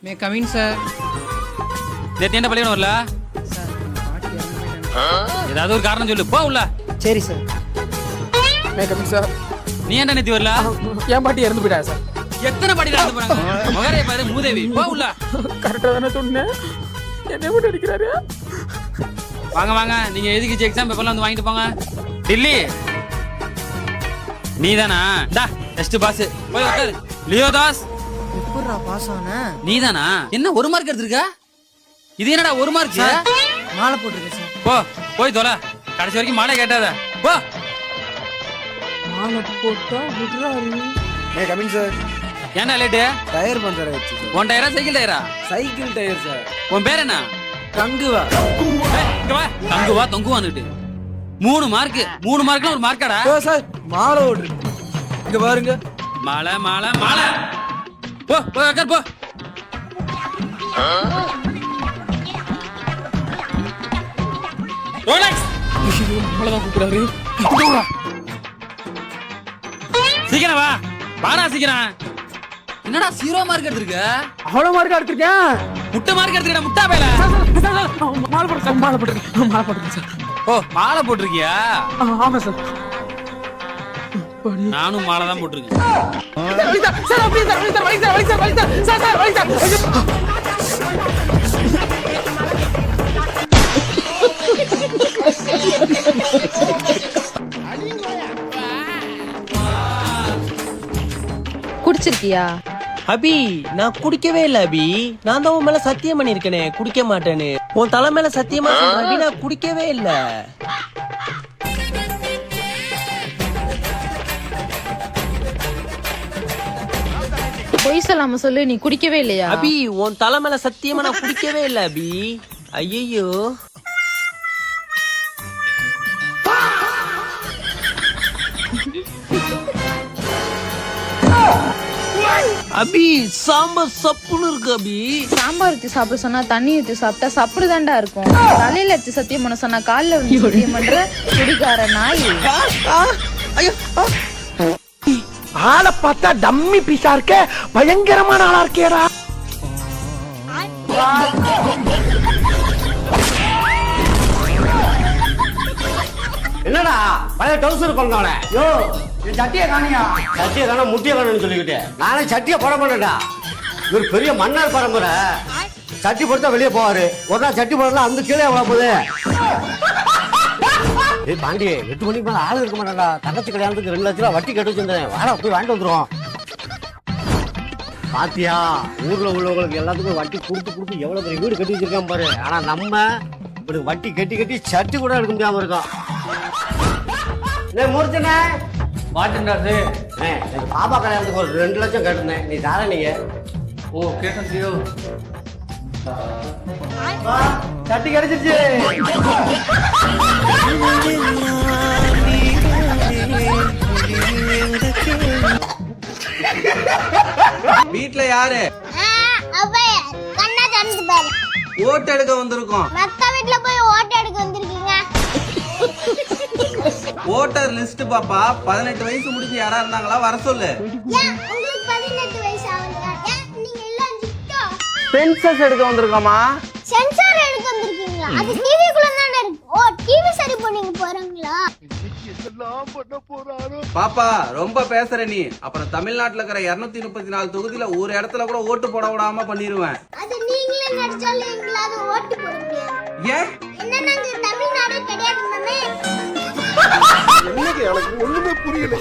மே coming sir. நேத்து என்ன பள்ளிக்கூடம் வரல? ஏதாவது ஒரு காரணம் சொல்லு, போ உள்ள. சரி சார். மே கமிங் சார். நீ என்ன நேத்து வரல? என் பாட்டி இறந்து போயிட்டா சார். எத்தனை பாட்டி இறந்து போறாங்க? மகரே பாரு மூதேவி, போ உள்ள. கரெக்டா தானே சொன்னேன், என்ன விட்டு அடிக்கிறாரு. வாங்க வாங்க, நீங்க எதுக்கு எக்ஸாம் பேப்பர்லாம் வந்து வாங்கிட்டு போங்க. டில்லி நீதானா? டா டெஸ்ட் பாஸ், போய் உட்காரு. லியோதாஸ் எப்படிடா பாஸ் ஆன? நீதானா? என்ன ஒரு மார்க் எடுத்துருக்க? இது என்னடா ஒரு மார்க்? மாலை போட்டுருக்கேன் சார். போ போய் தொலை, கடைசி வரைக்கும் மாலை கேட்டாத. போ. மாலை போட்டா விடுறாரு. May coming sir. ஏன்டா லேட்டு? டயர் பஞ்சர் ஆயிடுச்சு சார். உன் டயரா சைக்கிள் டயரா? Cycle tyre sir. உன் பேர் என்ன? தங்குவா. இங்க வா. தங்குவா தொங்குவான்னுட்டு 3 மார்க். 3 மார்க்லாம் ஒரு மார்க்காடா? சார் மாலை ஓடுது. இங்க பாருங்க. மாலை மாலை மாலை. போ போய் உட்கார் போ. ரோலக்ஸ் நம்மளதான் கூப்பிடுறாரு. சீக்கிரம் வா. வாடா சீக்கிரம். என்னடா 0 மார்க் எடுத்திருக்க? அவ்வளவு மார்க் எடுத்திருக்கேன். முட்டை மார்க் எடுத்துக்கிட்ட முட்டா பேல. மாலை போட்டு சார், மாலை போட்டுருக்கேன். மாலை போட்டுருக்கேன் சார். ஓ மாலை போட்டிருக்கியா? ஆமா சார். நானும் மாலை தான் போட்டிருக்கேன். சார் அப்படியே சார், வலி சார், வலி சார், வலி சார், வலி சார், சார் சார் வலி சார். குடிச்சிருக்கியா? அபி நான் குடிக்கவே இல்ல அபி. நான் தான் உன் மேல சத்தியம் பண்ணிருக்கேனே குடிக்க மாட்டேன்னு. உன் தலை மேல சத்தியமா சொல்றேன் அபி, நான் குடிக்கவே இல்ல. பொய் சொல்லாம சொல்லு, நீ குடிக்கவே இல்லையா? அபி உன் தலை மேல சத்தியமா நான் குடிக்கவே இல்ல அபி. ஐயோ அபி சாம்பார் சப்புன்னு இருக்கு அபி. சாம்பார் ஊத்தி சாப்பிட சொன்னா தண்ணி ஊத்தி சாப்பிட்டா சப்புடு தாண்டா இருக்கும். தலையில எடுத்து சத்தியம் பண்ண சொன்னா காலில் வந்து சத்தியம் பண்ற குடிக்கார நாய். ஆளை பார்த்தா டம்மி பீஸா இருக்க, பயங்கரமான ஆளா இருக்கேடா. என்னடா பழைய டவுசர் கொண்டானே? யோ என் சட்டியை காணியா? சட்டியை காண முட்டியை காணுன்னு சொல்லிக்கிட்டு நானே சட்டியை போட மாட்டேன்டா. இவர் பெரிய மன்னர் பரம்பரை. சட்டி போட்டு வெளியே போவாரு. ஒரு நாள் சட்டி போடலாம் அந்த கீழே எவ்வளவு போகுது. ஏய் பாண்டி, 8 மணிக்கு மேல ஆளு இருக்க மாட்டேன்டா. தங்கச்சி கல்யாணத்துக்கு 2 லட்சம் ரூபா வட்டி கட்டு வச்சிருந்தேன். வாடா போய் வாங்கிட்டு வந்துருவோம். பாத்தியா ஊர்ல உள்ளவங்களுக்கு எல்லாத்துக்கும் வட்டி கொடுத்து எவ்வளவு பெரிய வீடு கட்டி வச்சிருக்கான் பாரு. ஆனா நம்ம இப்படி வட்டி கட்டி கட்டி சட்டி கூட எடுக்க முடியாம இருக்கோம். மூர்த்தனே வாட்டுண்டாரு. பாப்பா கல்யாணத்துக்கு ஒரு 2 லட்சம் கேட்டிருந்தேன். நீ தார நீங்க. ஓ கேட்டேன் ஜியோ. சட்டி கிடைச்சிருச்சு. வீட்ல யாரு? ஓட்டு எடுக்க வந்திருக்கோம். மத்த வீட்ல போய் ஓட்டு எடுக்க வந்திருக்கீங்க. ஓட்டர் லிஸ்ட் பாப்பா. 18 வயசு முடிஞ்சு யாரா இருந்தாங்களா வர சொல்லு. ஏன் உங்களுக்கு 18 வயசு ஆகலையா? ஏன் நீங்க எல்லாம் ஜிட்டோ? சென்சஸ் எடுக்க வந்திருக்கோமா? சென்சார் எடுக்க வந்திருக்கீங்களா? அது டிவிக்குள்ள தானே இருக்கு. ஓ டிவி சரி பண்ணீங்க போறீங்களா? பாப்பா ரொம்ப பேசுற நீ. அப்புறம் தமிழ்நாட்டுல இருக்கிற 234 தொகுதியில ஒரு இடத்துல கூட ஓட்டு போட விடாம பண்ணிடுவேன். அது நீங்களே நடிச்சாலும் எங்களால ஓட்டு போட முடியாது. ஏன்? என்ன நாங்க தமிழ்நாடு கிடையாது. எனக்கு ஒண்ணுமே புரியல.